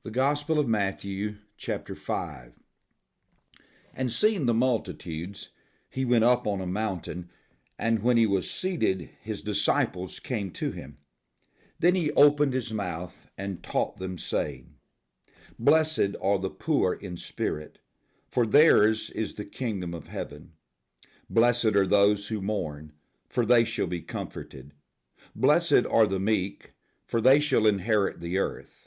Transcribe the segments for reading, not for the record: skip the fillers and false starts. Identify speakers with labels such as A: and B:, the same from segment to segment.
A: The Gospel of Matthew, chapter 5. And seeing the multitudes, he went up on a mountain, and when he was seated, his disciples came to him. Then he opened his mouth and taught them, saying, Blessed are the poor in spirit, for theirs is the kingdom of heaven. Blessed are those who mourn, for they shall be comforted. Blessed are the meek, for they shall inherit the earth.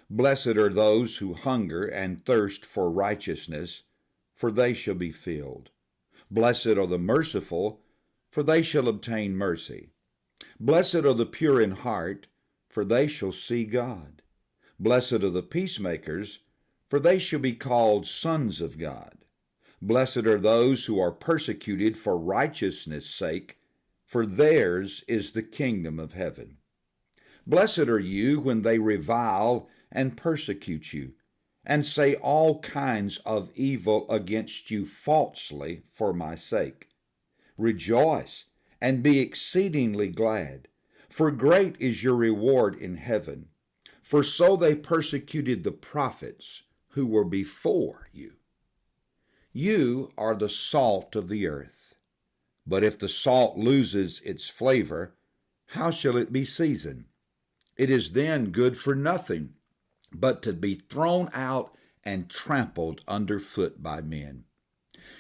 A: Blessed are those who hunger and thirst for righteousness, for they shall be filled. Blessed are the merciful, for they shall obtain mercy. Blessed are the pure in heart, for they shall see God. Blessed are the peacemakers, for they shall be called sons of God. Blessed are those who are persecuted for righteousness' sake, for theirs is the kingdom of heaven. Blessed are you when they revile and persecute you, and say all kinds of evil against you falsely for my sake. Rejoice and be exceedingly glad, for great is your reward in heaven. For so they persecuted the prophets who were before you. You are the salt of the earth. But if the salt loses its flavor, how shall it be seasoned? It is then good for nothing, but to be thrown out and trampled underfoot by men.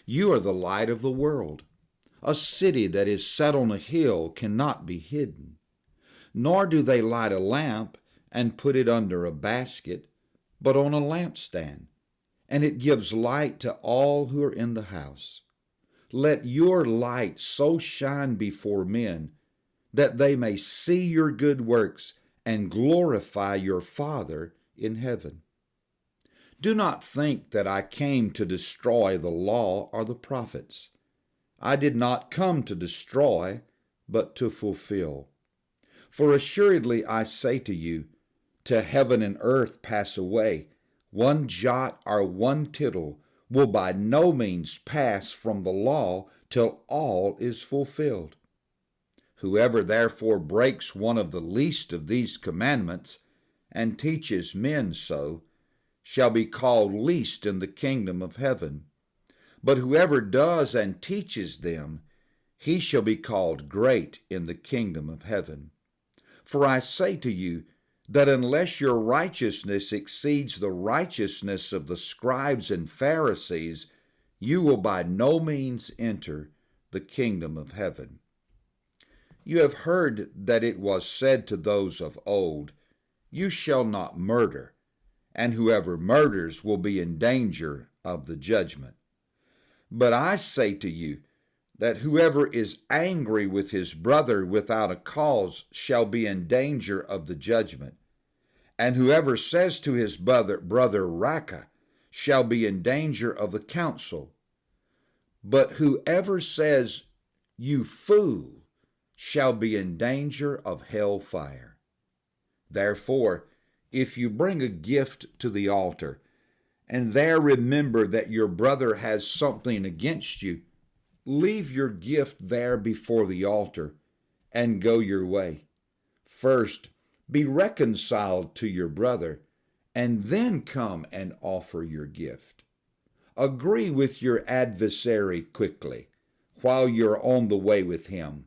A: You are the light of the world. A city that is set on a hill cannot be hidden. Nor do they light a lamp and put it under a basket, but on a lampstand, and it gives light to all who are in the house. Let your light so shine before men that they may see your good works and glorify your Father in heaven. Do not think that I came to destroy the law or the prophets. I did not come to destroy, but to fulfill. For assuredly I say to you, till heaven and earth pass away, one jot or one tittle will by no means pass from the law till all is fulfilled. Whoever therefore breaks one of the least of these commandments and teaches men so shall be called least in the kingdom of heaven. But whoever does and teaches them, he shall be called great in the kingdom of heaven. For I say to you that unless your righteousness exceeds the righteousness of the scribes and Pharisees, you will by no means enter the kingdom of heaven. You have heard that it was said to those of old, You shall not murder, and whoever murders will be in danger of the judgment. But I say to you that whoever is angry with his brother without a cause shall be in danger of the judgment. And whoever says to his brother, Raca, shall be in danger of the council. But whoever says, You fool, shall be in danger of hell fire. Therefore, if you bring a gift to the altar, and there remember that your brother has something against you, leave your gift there before the altar, and go your way. First, be reconciled to your brother, and then come and offer your gift. Agree with your adversary quickly, while you're on the way with him,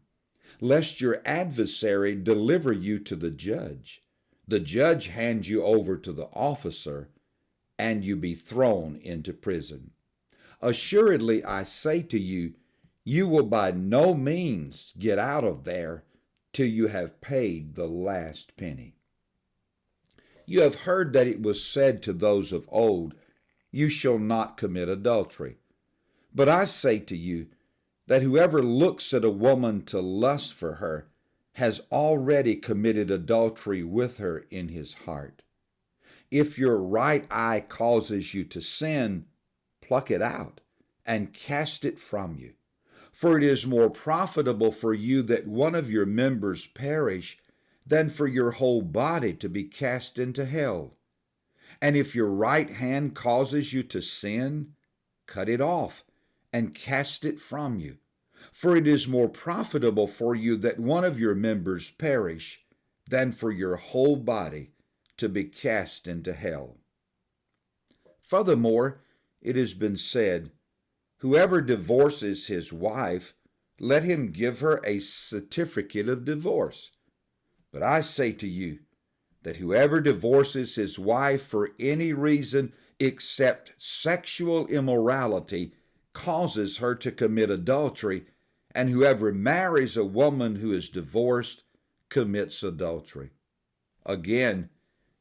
A: lest your adversary deliver you to the judge hand you over to the officer, and you be thrown into prison. Assuredly, I say to you, you will by no means get out of there till you have paid the last penny. You have heard that it was said to those of old, You shall not commit adultery. But I say to you, that whoever looks at a woman to lust for her has already committed adultery with her in his heart. If your right eye causes you to sin, pluck it out and cast it from you. For it is more profitable for you that one of your members perish than for your whole body to be cast into hell. And if your right hand causes you to sin, cut it off and cast it from you. For it is more profitable for you that one of your members perish than for your whole body to be cast into hell. Furthermore, it has been said, whoever divorces his wife, let him give her a certificate of divorce. But I say to you that whoever divorces his wife for any reason except sexual immorality causes her to commit adultery, and whoever marries a woman who is divorced commits adultery. Again,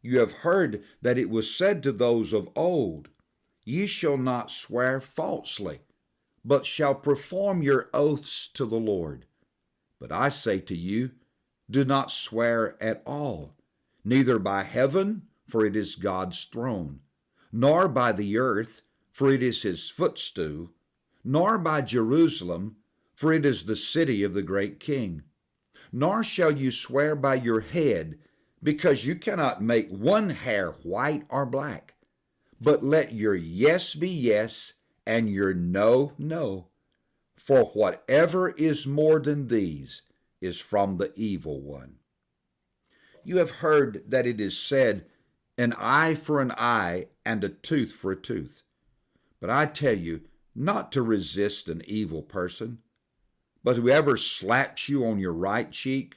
A: you have heard that it was said to those of old, Ye shall not swear falsely, but shall perform your oaths to the Lord. But I say to you, do not swear at all, neither by heaven, for it is God's throne, nor by the earth, for it is his footstool, nor by Jerusalem, for it is the city of the great King. Nor shall you swear by your head, because you cannot make one hair white or black. But let your yes be yes, and your no, no. For whatever is more than these is from the evil one. You have heard that it is said, an eye for an eye, and a tooth for a tooth. But I tell you, not to resist an evil person. But whoever slaps you on your right cheek,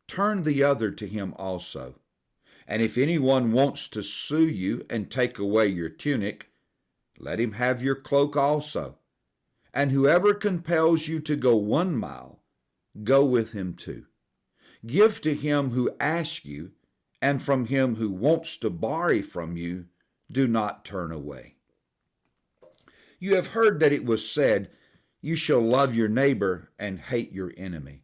A: turn the other to him also. And if anyone wants to sue you and take away your tunic, let him have your cloak also. And whoever compels you to go 1 mile, go with him 2. Give to him who asks you, and from him who wants to borrow from you, do not turn away. You have heard that it was said, You shall love your neighbor and hate your enemy.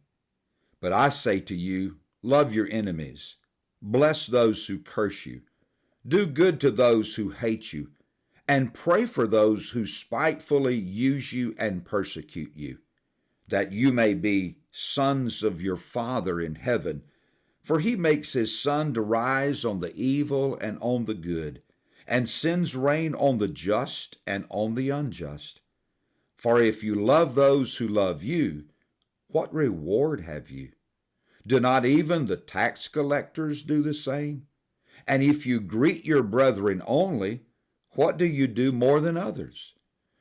A: But I say to you, love your enemies. Bless those who curse you. Do good to those who hate you. And pray for those who spitefully use you and persecute you, that you may be sons of your Father in heaven. For he makes his sun to rise on the evil and on the good, and sends rain on the just and on the unjust. For if you love those who love you, what reward have you? Do not even the tax collectors do the same? And if you greet your brethren only, what do you do more than others?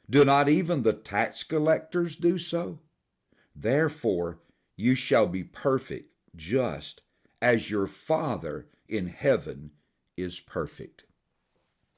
A: Do not even the tax collectors do so? Therefore you shall be perfect, just as your Father in heaven is perfect.